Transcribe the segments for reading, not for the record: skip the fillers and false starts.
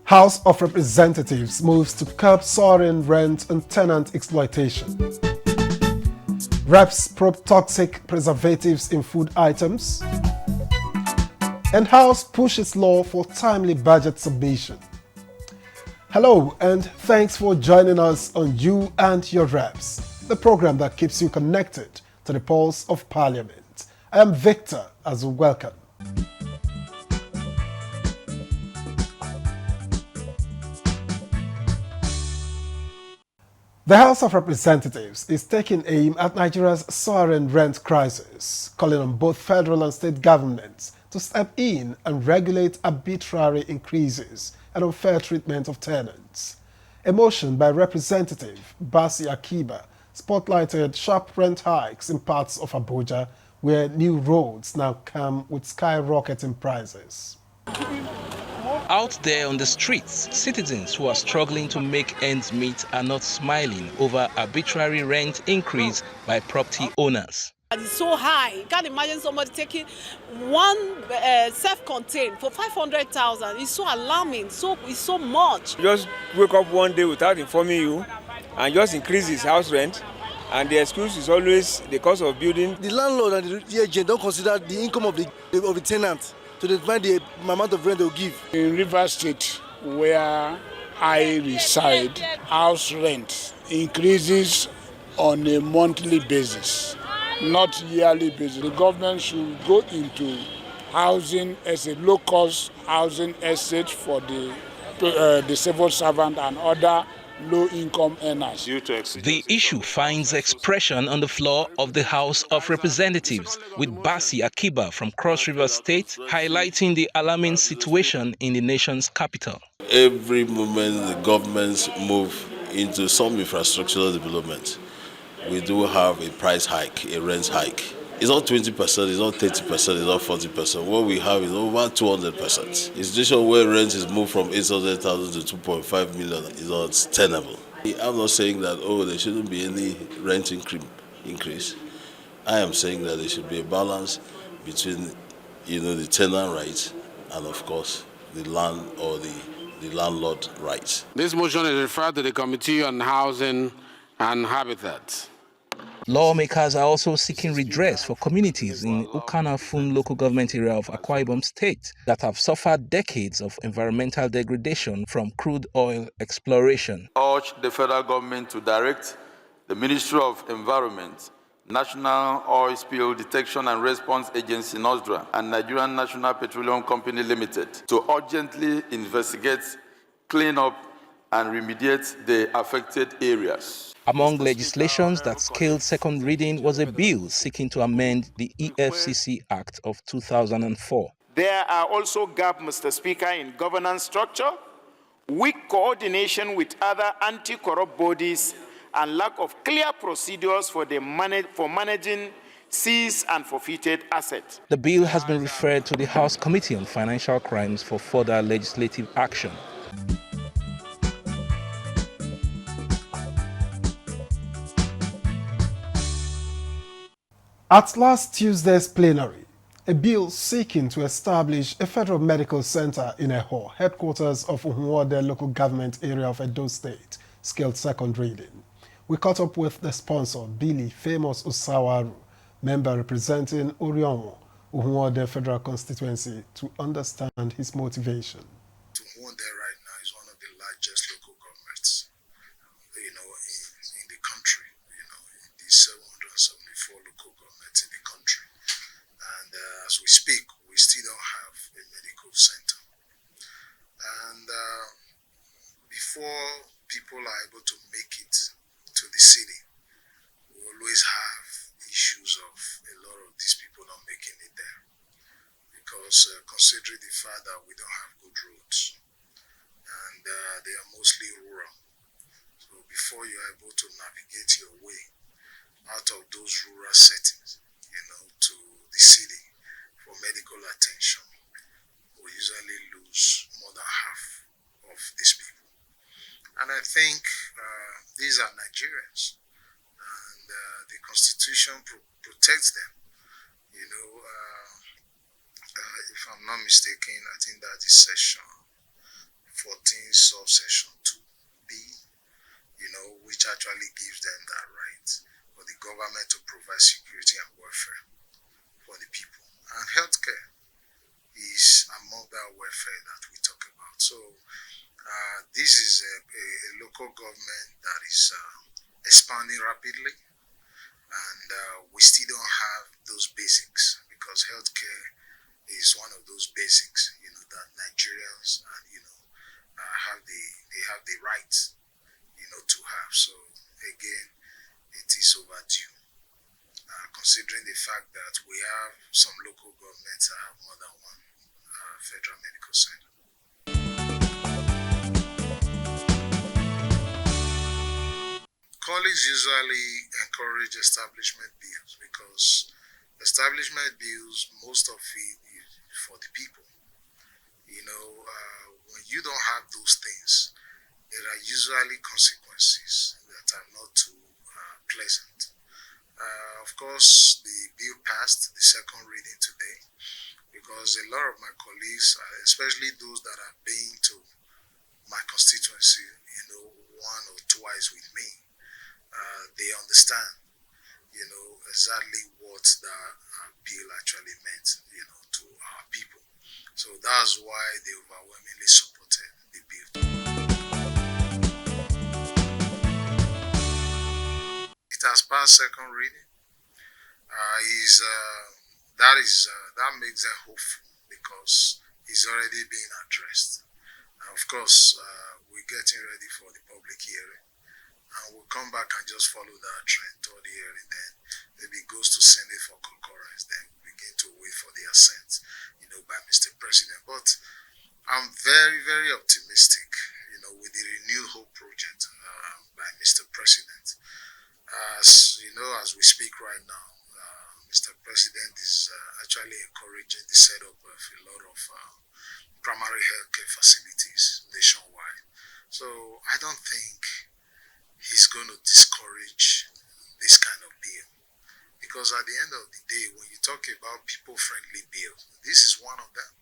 House of Representatives moves to curb soaring rent and tenant exploitation. Reps probe toxic preservatives in food items. And House pushes law for timely budget submission. Hello and thanks for joining us on You and Your Reps, the program that keeps you connected to the pulse of Parliament. I am Victor as welcome. The House of Representatives is taking aim at Nigeria's soaring rent crisis, calling on both federal and state governments to step in and regulate arbitrary increases and unfair treatment of tenants. A motion by Representative Basi Akiba spotlighted sharp rent hikes in parts of Abuja, where new roads now come with skyrocketing prices. Out there on the streets, citizens who are struggling to make ends meet are not smiling over arbitrary rent increase by property owners. It's so high. You can't imagine somebody taking one self-contained for 500,000. It's so alarming. It's so much. Just wake up one day without informing you and just increase his house rent. And the excuse is always the cost of building. The landlord and the agent don't consider the income of the tenant to determine the amount of rent they'll give. In Rivers State, where I reside, house rent increases on a monthly basis, not yearly basis. The government should go into housing as a low-cost housing estate for the civil servant and other low-income earners. The issue finds expression on the floor of the House of Representatives, with Basi Akiba from Cross River State highlighting the alarming situation in the nation's capital. Every moment the governments move into some infrastructural development, we do have a price hike, a rent hike. It's not 20%, it's not 30%, it's not 40%. What we have is over 200%. A situation where rent is moved from 800,000 to 2.5 million is not tenable. I'm not saying that, there shouldn't be any rent increase. I am saying that there should be a balance between, the tenant rights and, of course, the land or the landlord rights. This motion is referred to the Committee on Housing and Habitat. Lawmakers are also seeking redress for communities in Ukana-Fun local government area of Akwa Ibom State that have suffered decades of environmental degradation from crude oil exploration. Urge the federal government to direct the Ministry of Environment, National Oil Spill Detection and Response Agency (NOSDRA) and Nigerian National Petroleum Company Limited to urgently investigate, clean up, and remediate the affected areas. Among legislations that scaled second reading was a bill seeking to amend the EFCC Act of 2004. There are also gaps, Mr. Speaker, in governance structure, weak coordination with other anti-corrupt bodies, and lack of clear procedures for managing seized and forfeited assets. The bill has been referred to the House Committee on Financial Crimes for further legislative action. At last Tuesday's plenary, a bill seeking to establish a federal medical center in Ehor, headquarters of Uhunwode local government area of Edo State, scaled second reading. We caught up with the sponsor, Billy Famous Osawaru, member representing Orionwo, Uhunwode Federal Constituency, to understand his motivation. Uhunwode right now is one of the largest local governments, in the country, in the 774 local governments in the country. And as we speak, we still don't have a medical center. And before people are able to make it to the city, we always have issues of a lot of these people not making it there. Because considering the fact that we don't have good roads, and they are mostly rural. So before you're able to navigate your way out of those rural settings, to the city for medical attention, we usually lose more than half of these people. And I think these are Nigerians, and the Constitution protects them. If I'm not mistaken, I think that is section 14 subsection 2B, which actually gives them that right for the government to provide security and welfare for the people. And healthcare is among that welfare that we talk about. So this is a local government that is expanding rapidly, and we still don't have those basics, because healthcare is one of those basics, that Nigerians have the right, to have. So again, it is overdue, considering the fact that we have some local governments that have more than one federal medical center. Colleagues usually encourage establishment bills, because establishment bills, most of it is for the people. When you don't have those things, there are usually consequences that are not too pleasant. Of course, the bill passed the second reading today, because a lot of my colleagues, especially those that have been to my constituency, one or twice with me, they understand, exactly what that bill actually meant, to our people. So that's why they overwhelmingly supported the bill. It has passed second reading. That makes them hopeful, because it's already being addressed. And of course, we're getting ready for the public hearing, and we'll come back and just follow that trend toward the hearing. Then maybe it goes to Senate for concurrence. Then we begin to wait for the assent, by Mr. President. But I'm very, very optimistic, with the Renewed Hope project by Mr. President. As we speak right now, Mr. President is actually encouraging the setup of a lot of primary healthcare facilities nationwide. So I don't think he's going to discourage this kind of bill, because at the end of the day, when you talk about people-friendly bills, this is one of them.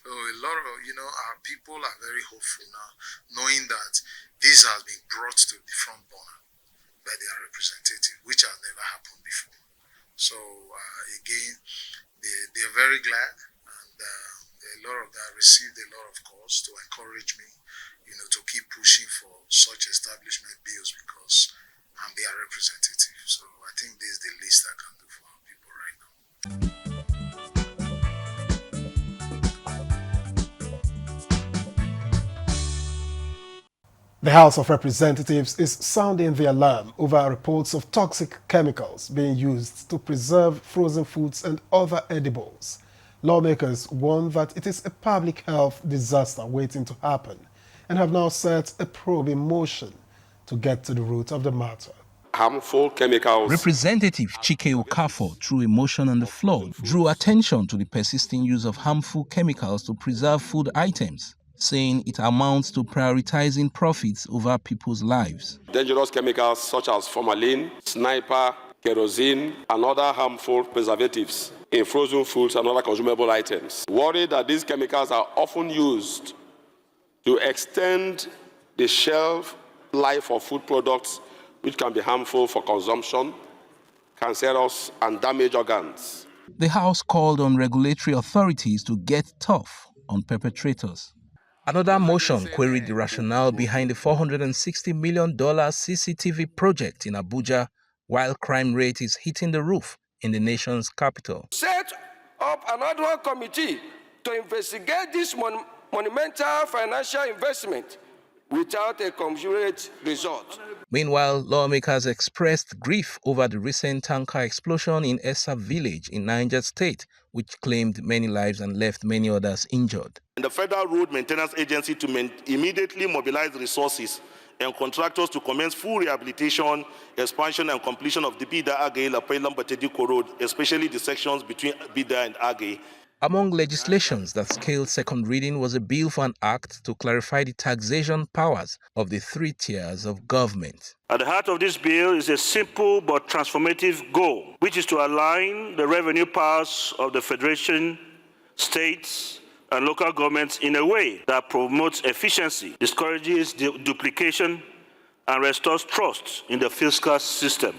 So a lot of our people are very hopeful now, knowing that this has been brought to the front burner by their representative, which has never happened before. So again, they're very glad, and a lot of that received a lot of calls to encourage me, to keep pushing for such establishment bills, because I'm their representative. So I think this is the least I can do for our people right now. The House of Representatives is sounding the alarm over reports of toxic chemicals being used to preserve frozen foods and other edibles. Lawmakers warn that it is a public health disaster waiting to happen, and have now set a probe in motion to get to the root of the matter. Harmful chemicals. Representative Chike Okafor, through a motion on the floor, drew attention to the persisting use of harmful chemicals to preserve food items, saying it amounts to prioritizing profits over people's lives. Dangerous chemicals such as formalin, sniper, kerosene, and other harmful preservatives in frozen foods and other consumable items. Worried that these chemicals are often used to extend the shelf life of food products, which can be harmful for consumption, cancerous, and damage organs. The House called on regulatory authorities to get tough on perpetrators. Another motion queried the rationale behind the $460 million CCTV project in Abuja, while crime rate is hitting the roof in the nation's capital. Set up an ad hoc committee to investigate this monumental financial investment without a commensurate result. Meanwhile, lawmakers expressed grief over the recent tanker explosion in Esa village in Niger State, which claimed many lives and left many others injured. The Federal Road Maintenance Agency to immediately mobilize resources and contractors to commence full rehabilitation, expansion, and completion of the Bida-Agay-Lapay-Lambatedi Road, especially the sections between Bida and Agay. Among legislations that scaled second reading was a bill for an act to clarify the taxation powers of the three tiers of government. At the heart of this bill is a simple but transformative goal, which is to align the revenue powers of the Federation, states, and local governments in a way that promotes efficiency, discourages duplication, and restores trust in the fiscal system.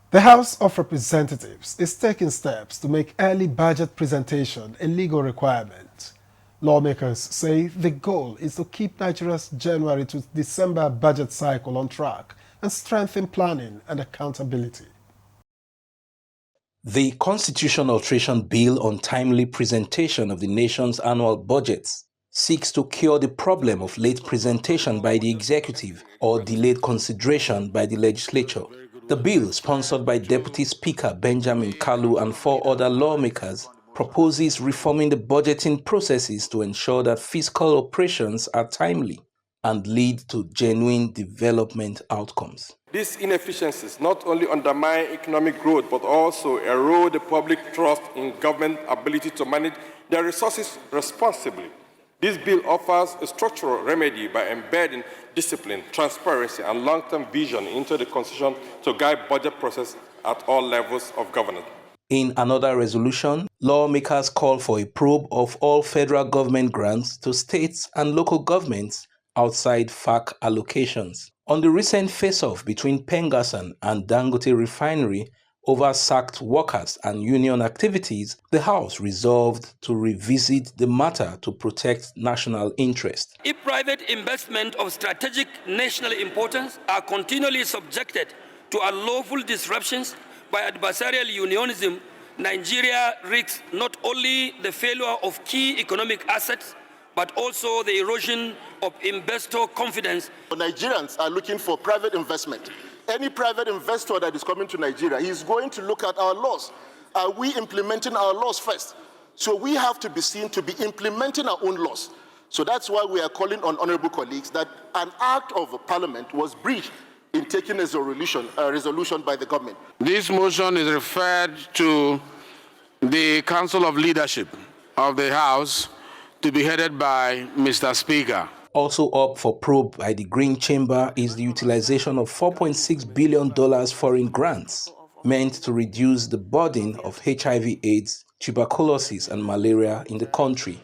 The House of Representatives is taking steps to make early budget presentation a legal requirement. Lawmakers say the goal is to keep Nigeria's January to December budget cycle on track and strengthen planning and accountability. The Constitution Alteration Bill on timely presentation of the nation's annual budgets seeks to cure the problem of late presentation by the executive or delayed consideration by the legislature. The bill, sponsored by Deputy Speaker Benjamin Kalu and 4 other lawmakers, proposes reforming the budgeting processes to ensure that fiscal operations are timely and lead to genuine development outcomes. These inefficiencies not only undermine economic growth but also erode the public trust in government ability to manage their resources responsibly. This bill offers a structural remedy by embedding discipline, transparency, and long-term vision into the Constitution to guide budget process at all levels of governance. In another resolution, lawmakers call for a probe of all federal government grants to states and local governments outside FAC allocations. On the recent face-off between Pengassan and Dangote Refinery over sacked workers and union activities, the House resolved to revisit the matter to protect national interest. If private investment of strategic national importance are continually subjected to unlawful disruptions by adversarial unionism, Nigeria risks not only the failure of key economic assets, but also the erosion of investor confidence. Nigerians are looking for private investment. Any private investor that is coming to Nigeria, he's going to look at our laws. Are we implementing our laws first? So we have to be seen to be implementing our own laws. So that's why we are calling on honorable colleagues that an act of parliament was breached in taking a resolution by the government. This motion is referred to the Council of Leadership of the House to be headed by Mr. Speaker. Also up for probe by the Green Chamber is the utilization of $4.6 billion foreign grants meant to reduce the burden of HIV/AIDS, tuberculosis, and malaria in the country.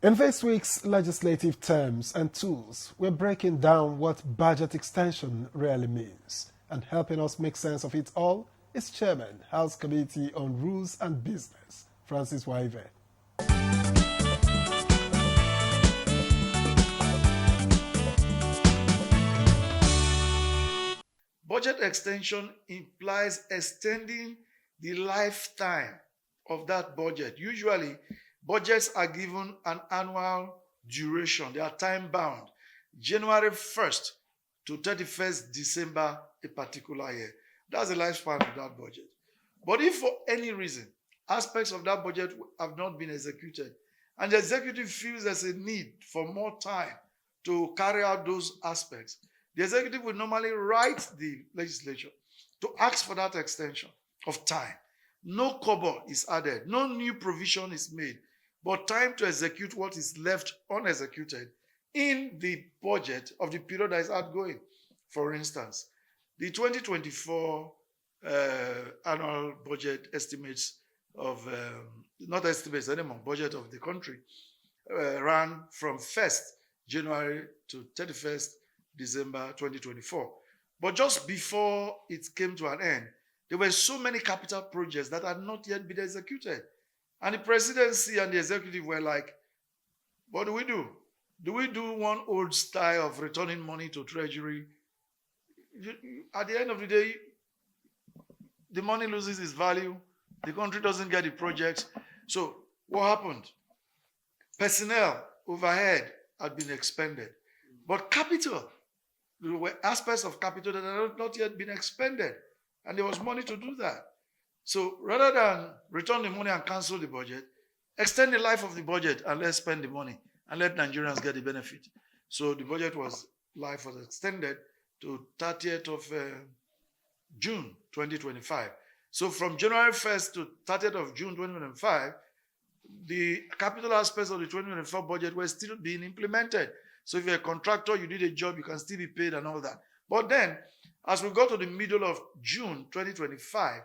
In this week's legislative terms and tools, we're breaking down what budget extension really means. And helping us make sense of it all is Chairman, House Committee on Rules and Business, Francis Waive. Budget extension implies extending the lifetime of that budget. Usually, budgets are given an annual duration. They are time-bound. January 1st to 31st December a particular year. That's the lifespan of that budget. But if for any reason aspects of that budget have not been executed, and the executive feels there's a need for more time to carry out those aspects, the executive will normally write the legislature to ask for that extension of time. No kobo is added, no new provision is made, but time to execute what is left unexecuted in the budget of the period that is outgoing. For instance, the 2024 annual budget estimates of, not estimates anymore, budget of the country ran from 1st January to 31st December 2024. But just before it came to an end, there were so many capital projects that had not yet been executed. And the presidency and the executive were like, what do we do? Do we do one old style of returning money to treasury? At the end of the day, the money loses its value. The country doesn't get the projects. So what happened? Personnel overhead had been expended. But capital, there were aspects of capital that had not yet been expended. And there was money to do that. So rather than return the money and cancel the budget, extend the life of the budget and let's spend the money and let Nigerians get the benefit. So the budget life was extended to 30th of June 2025. So from January 1st to 30th of June 2025, the capital aspects of the 2024 budget were still being implemented. So if you're a contractor, you did a job, you can still be paid and all that. But then, as we got to the middle of June 2025,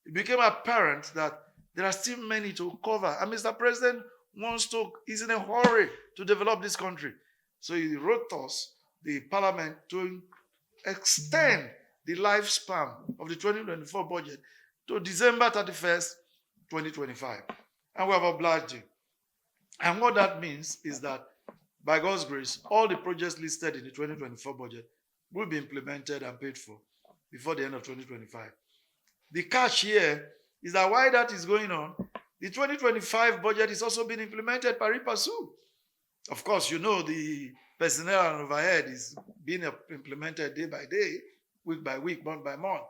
it became apparent that there are still many to cover. And Mr. President is in a hurry to develop this country. So he wrote us, the parliament, to extend the lifespan of the 2024 budget to December 31st, 2025. And we have obliged you. And what that means is that, by God's grace, all the projects listed in the 2024 budget will be implemented and paid for before the end of 2025. The catch here is that while that is going on, the 2025 budget is also being implemented pari passu. Of course, you know the personnel and overhead is being implemented day by day, week by week, month by month.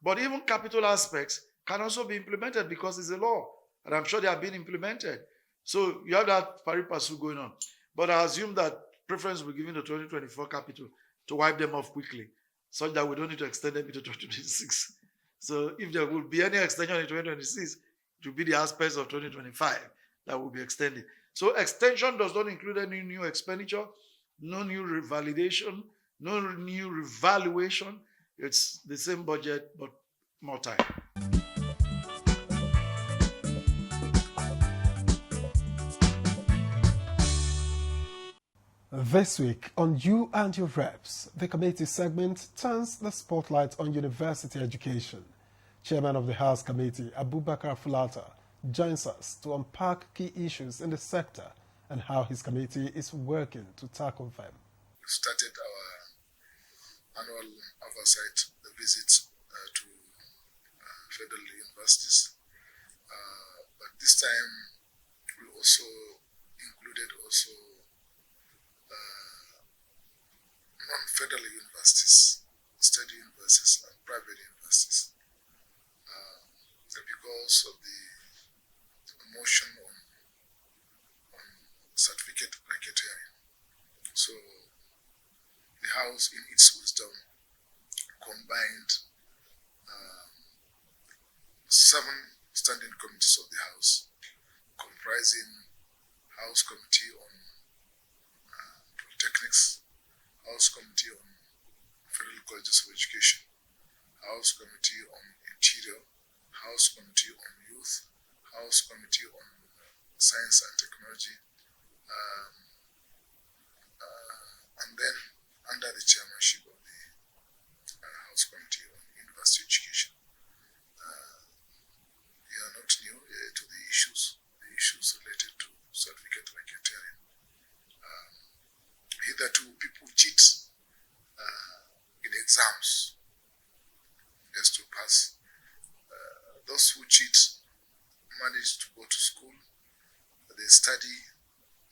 But even capital aspects can also be implemented because it's a law, and I'm sure they are being implemented. So you have that pari passu going on. But I assume that preference will be given to 2024 capital to wipe them off quickly, such that we don't need to extend them into 2026. So if there will be any extension in 2026, it will be the aspects of 2025 that will be extended. So extension does not include any new expenditure, no new revalidation, no new revaluation. It's the same budget, but more time. This week on You and Your Reps, the committee segment turns the spotlight on university education. Chairman of the House Committee, Abubakar Fulata, joins us to unpack key issues in the sector and how his committee is working to tackle them. We started our annual oversight visits to federal universities, but this time we also included non-federal universities, state universities, and private universities, because of the motion on certificate racketeering. So the House, in its wisdom, combined 7 standing committees of the House, comprising House Committee on Polytechnics, House Committee on Federal Colleges of Education, House Committee on Interior, House Committee on Youth, House Committee on Science and Technology, and then under the chairmanship of the House Committee on University Education. We are not new to the issues related to certificate racketeering. Hitherto, people cheat in exams just to pass. Those who cheat manage to go to school, they study,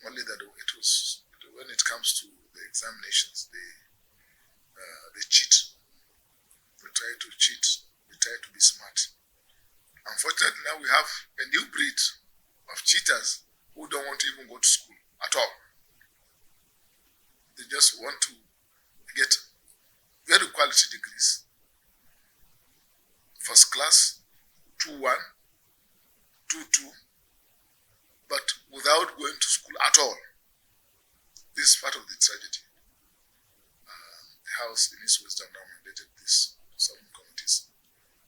only that when it comes to the examinations, they cheat. They try to cheat, they try to be smart. Unfortunately, now we have a new breed of cheaters who don't want to even go to school at all. They just want to get very quality degrees. First class, 2-1, 2-2, but without going to school at all. This is part of the tragedy. The House, in its wisdom, now mandated these 7 committees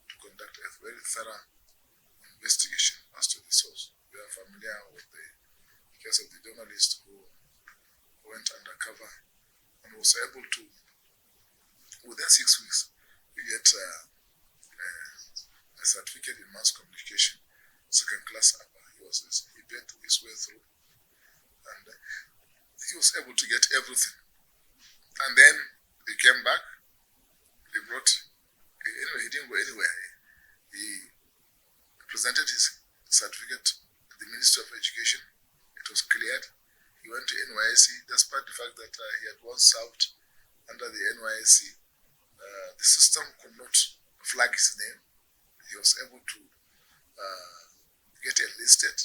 to conduct a very thorough investigation as to the source. We are familiar with the case of the journalist who went undercover and was able to, within 6 weeks, get a certificate in mass communication, 2nd class upper. He bent his way through, and he was able to get everything. And then he came back. He didn't go anywhere. He presented his certificate to the Ministry of Education. It was cleared. He went to NYSC, despite the fact that he had once served under the NYSC. The system could not flag his name. He was able to get enlisted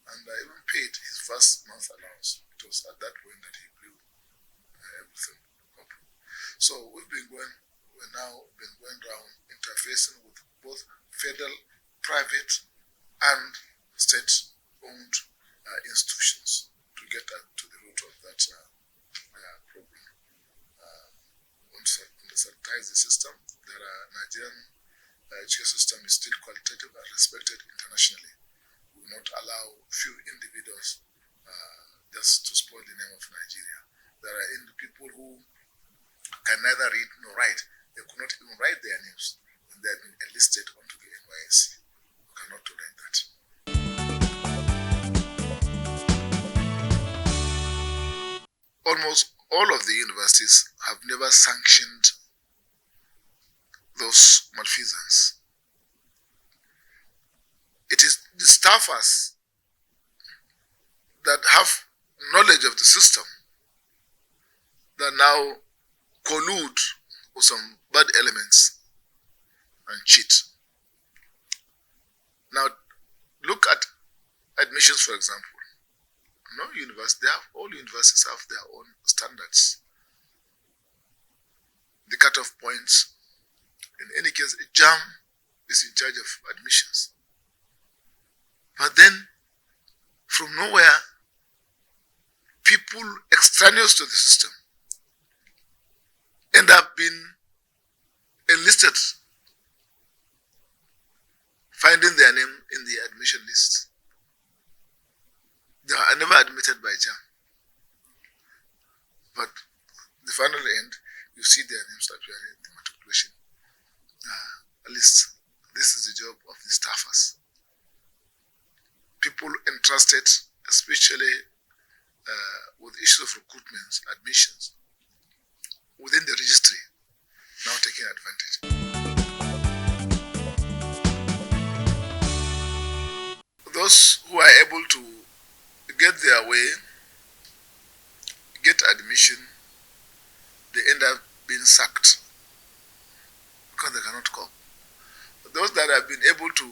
and even paid his first month allowance. It was at that point that he blew everything up. So we've been going, we we're now been going around interfacing with both federal, private, and state-owned institutions to get to the root of that problem. To sanitize the system, Nigerian education system is still qualitative and respected internationally. We will not allow few individuals just to spoil the name of Nigeria. There are people who can neither read nor write. They could not even write their names when they have been enlisted onto the NYSC. We cannot tolerate that. Almost all of the universities have never sanctioned those malfeasance. It is the staffers that have knowledge of the system that now collude with some bad elements and cheat. Now, look at admissions, for example. No university, all universities have their own standards. The cutoff points. In any case, JAM is in charge of admissions. But then, from nowhere, people extraneous to the system end up being enlisted, finding their name in the admission list. They are never admitted by JAM. But the final end, you see their names appearing in the matriculation. At least this is the job of the staffers. People entrusted, especially with issues of recruitment, admissions, within the registry, now taking advantage. Those who are able to get their way, get admission, they end up being sacked because they cannot cope. But those that have been able to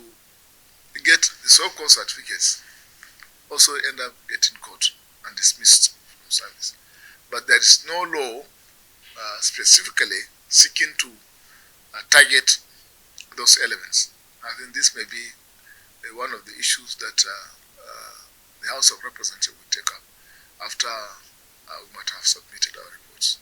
get the so-called certificates also end up getting caught and dismissed from service. But there is no law specifically seeking to target those elements. I think this may be one of the issues that the House of Representatives will take up after we might have submitted our reports.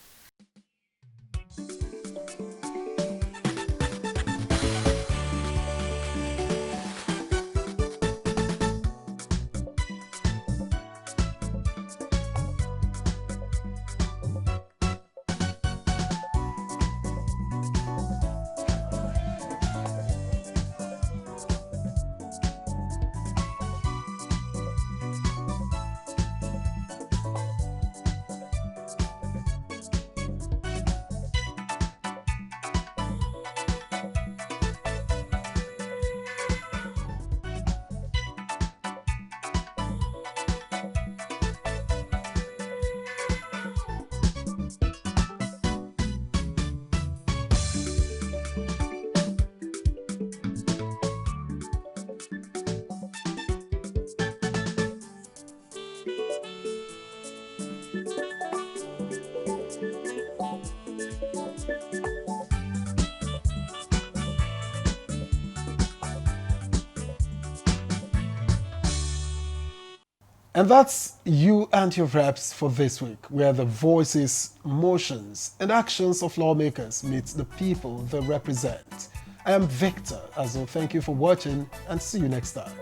And that's you and your reps for this week, where the voices, motions, and actions of lawmakers meet the people they represent. I am Victor, thank you for watching and see you next time.